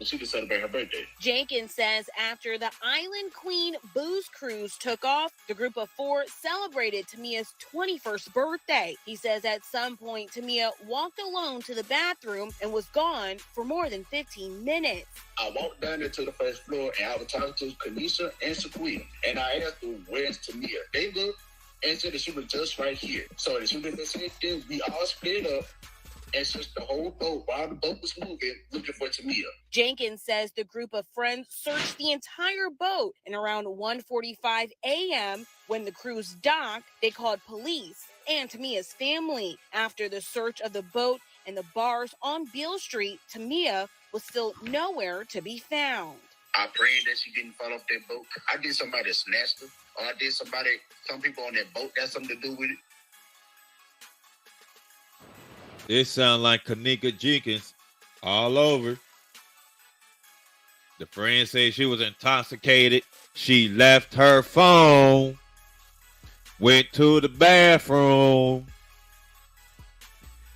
she could celebrate her birthday. Jenkins says after the Island Queen booze cruise took off, the group of four celebrated Tamia's 21st birthday. He says at some point, Tamia walked alone to the bathroom and was gone for more than 15 minutes. I walked down there to the first floor and I was talking to Kanisha and Shaquille. And I asked them, where's Tamia? They looked and said that she was just right here. So as soon as they said that, we all split up and searched the whole boat while the boat was moving, looking for Tamia. Jenkins says the group of friends searched the entire boat, and around 1:45 a.m., when the cruise docked, they called police and Tamia's family. After the search of the boat and the bars on Beale Street, Tamia was still nowhere to be found. I prayed that she didn't fall off that boat. I did somebody snatched her, or I did some people on that boat that had something to do with it. This sound like Kanika Jenkins all over. The friend said she was intoxicated. She left her phone, went to the bathroom.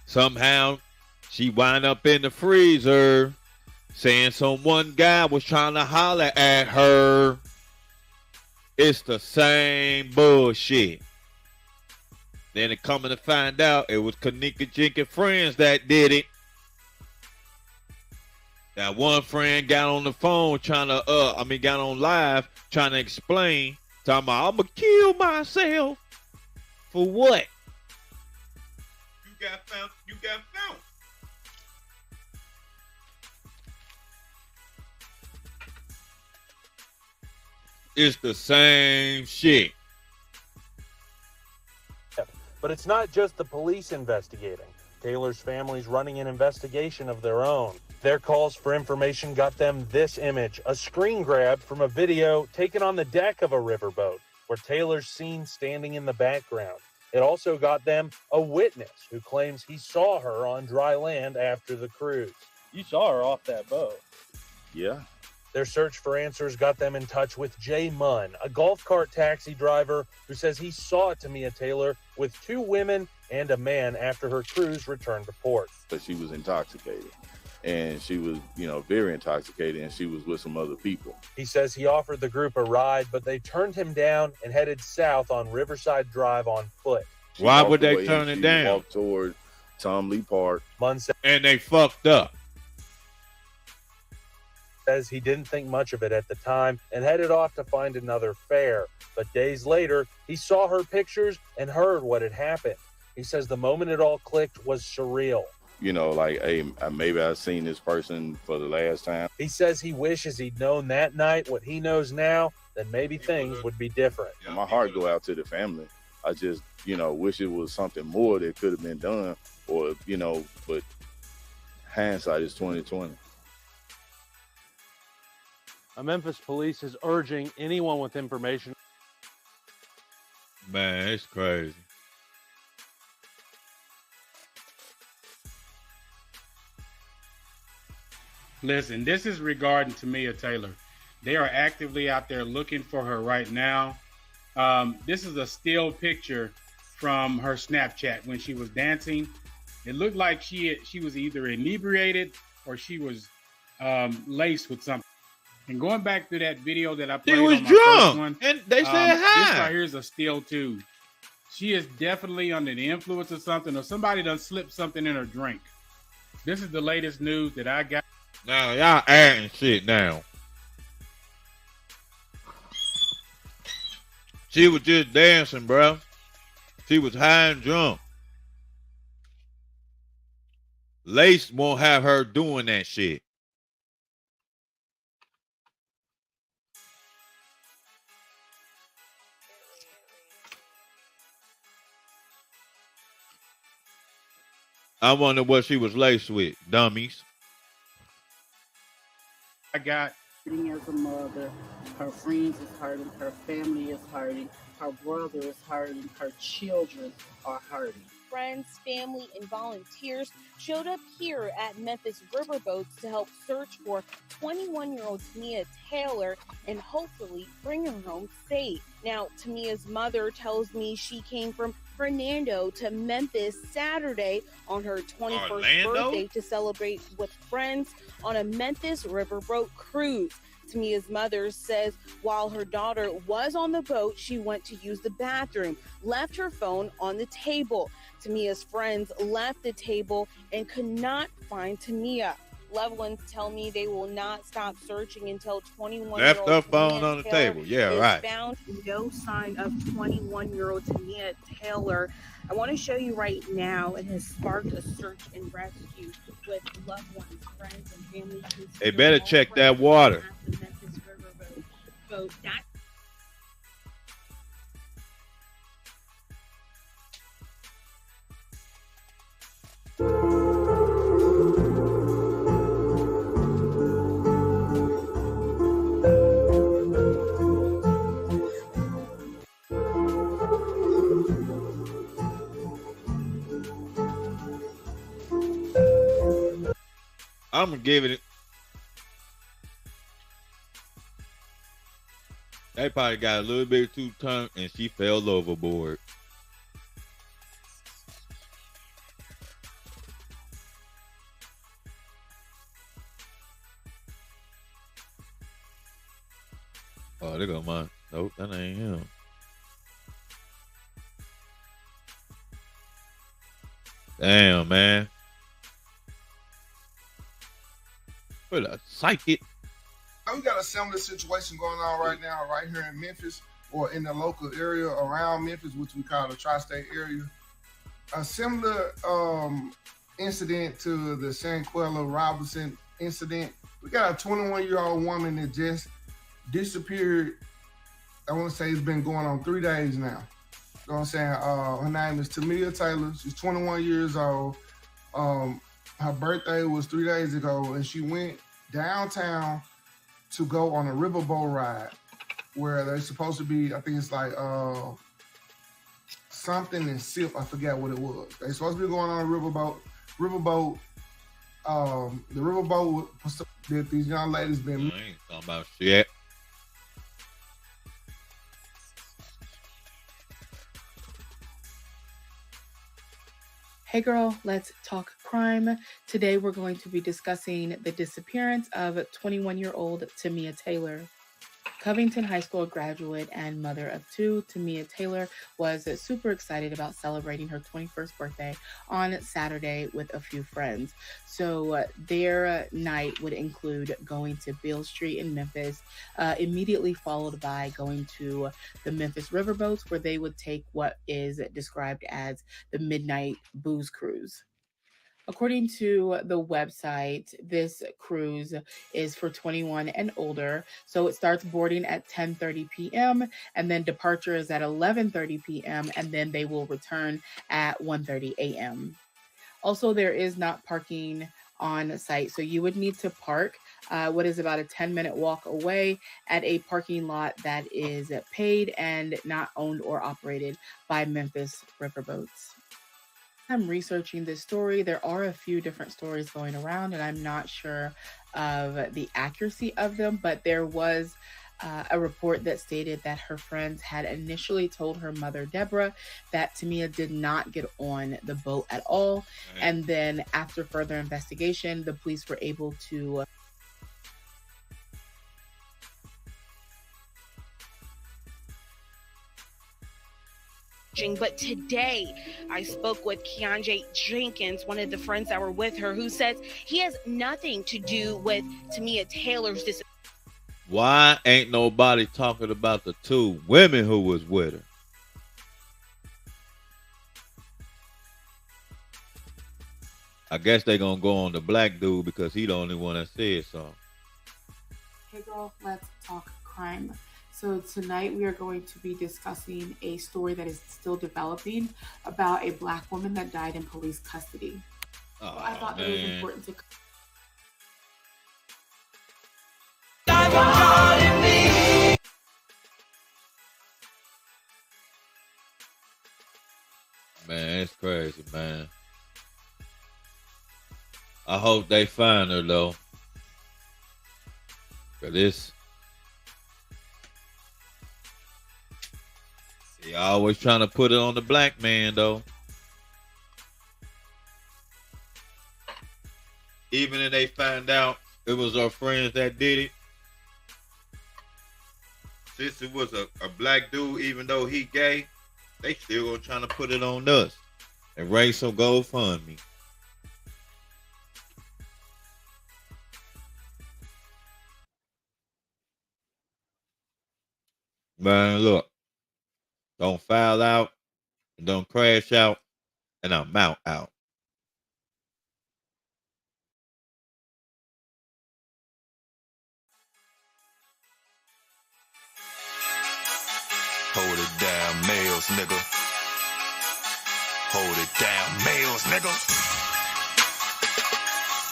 Somehow she wound up in the freezer saying some one guy was trying to holler at her. It's the same bullshit. Then it coming to find out it was Kanika Jenkins' friends that did it. That one friend got on the phone got on live trying to explain, talking about, I'm gonna kill myself. For what? You got found. It's the same shit. But it's not just the police investigating. Taylor's family's running an investigation of their own. Their calls for information got them this image, a screen grab from a video taken on the deck of a riverboat where Taylor's seen standing in the background. It also got them a witness who claims he saw her on dry land after the cruise. You saw her off that boat. Yeah. Their search for answers got them in touch with Jay Munn, a golf cart taxi driver who says he saw Tamia Taylor with two women and a man after her cruise returned to port. But she was intoxicated, and she was, very intoxicated, and she was with some other people. He says he offered the group a ride, but they turned him down and headed south on Riverside Drive on foot. Why would they turn it down? Walked toward Tom Lee Park. Munn said, and they fucked up. Says he didn't think much of it at the time and headed off to find another fare. But days later, he saw her pictures and heard what had happened. He says the moment it all clicked was surreal. You know, like, hey, maybe I've seen this person for the last time. He says he wishes he'd known that night what he knows now, then maybe things would be different. My heart go out to the family. I just, you know, wish it was something more that could have been done, or, you know, but hindsight is 20/20. Memphis police is urging anyone with information. Man, it's crazy. Listen, this is regarding Tamia Taylor. They are actively out there looking for her right now. This is a still picture from her Snapchat when she was dancing. It looked like she was either inebriated or she was laced with something. And going back to that video that I played, She was on my first drunk, one, and they said hi. This right here is a still too. She is definitely under the influence of something, or somebody done slipped something in her drink. This is the latest news that I got. Now y'all adding shit now. She was just dancing, bro. She was high and drunk. Lace won't have her doing that shit. I wonder what she was laced with, dummies. I got As a mother, her friends is hurting, her family is hurting, her brother is hurting, her children are hurting. Friends, family, and volunteers showed up here at Memphis Riverboats to help search for 21-year-old Tamia Taylor and hopefully bring her home safe. Now, Tamia's mother tells me she came from Fernando to Memphis Saturday on her 21st birthday to celebrate with friends on a Memphis Riverboat cruise. Tamia's mother says while her daughter was on the boat, she went to use the bathroom, left her phone on the table. Tamia's friends left the table and could not find Tamia. Loved ones tell me they will not stop searching until 21-year-old Left her phone Tamia on the Taylor table. Yeah, is right. found. No sign of 21-year-old Tamia Taylor. I want to show you right now. It has sparked a search and rescue with loved ones, friends, and family. They better check that water. Boat. That I'm gonna give it. They probably got a little bit too drunk and she fell overboard. Oh, there go mine. Nope, that ain't him. Damn, man. What a psychic. We got a similar situation going on right now, right here in Memphis, or in the local area around Memphis, which we call the tri-state area. A similar incident to the Shanquella Robinson incident. We got a 21-year-old woman that just disappeared. I want to say it's been going on 3 days now. You know what I'm saying? Her name is Tamia Taylor. She's 21 years old. Her birthday was 3 days ago, and she went downtown to go on a riverboat ride where they're supposed to be, I think it's like something in SIP, I forget what it was. They're supposed to be going on a riverboat. The riverboat that these young ladies been. I ain't talking about shit. Hey girl, let's talk crime. Today we're going to be discussing the disappearance of 21-year-old Tamia Taylor. Covington High School graduate and mother of two, Tamia Taylor, was super excited about celebrating her 21st birthday on Saturday with a few friends. So their night would include going to Beale Street in Memphis, immediately followed by going to the Memphis Riverboats, where they would take what is described as the Midnight Booze Cruise. According to the website, this cruise is for 21 and older. So it starts boarding at 10:30 p.m. and then departure is at 11:30 p.m. and then they will return at 1:30 a.m. Also, there is not parking on site. So you would need to park what is about a 10-minute walk away at a parking lot that is paid and not owned or operated by Memphis Riverboats. I'm researching this story. There are a few different stories going around, and I'm not sure of the accuracy of them, but there was a report that stated that her friends had initially told her mother, Deborah, that Tamia did not get on the boat at all. And then after further investigation, the police were able to But today, I spoke with Keonjay Jenkins, one of the friends that were with her, who says he has nothing to do with Tamia Taylor's disappearance. Why ain't nobody talking about the two women who was with her? I guess they gonna go on the black dude because he the only one that said something. Hey girl, let's talk crime. So tonight we are going to be discussing a story that is still developing about a Black woman that died in police custody. Oh, I thought that it was important to... Man, it's crazy, man. I hope they find her, though. For this... They always trying to put it on the black man, though. Even if they find out it was our friends that did it, since it was a black dude, even though he gay, they still gonna trying to put it on us and raise some GoFundMe. Man, look. Don't foul out, don't crash out, and I'm out. Hold it down, males, nigga. Hold it down, males, nigga.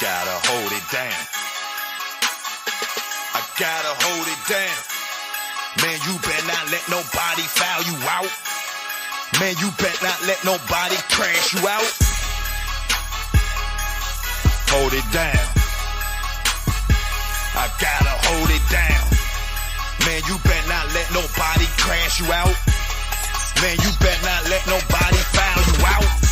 Gotta hold it down. I gotta hold it down. Man, you better not let nobody foul you out. Man, you better not let nobody crash you out. Hold it down. I gotta hold it down. Man, you better not let nobody crash you out. Man, you better not let nobody foul you out.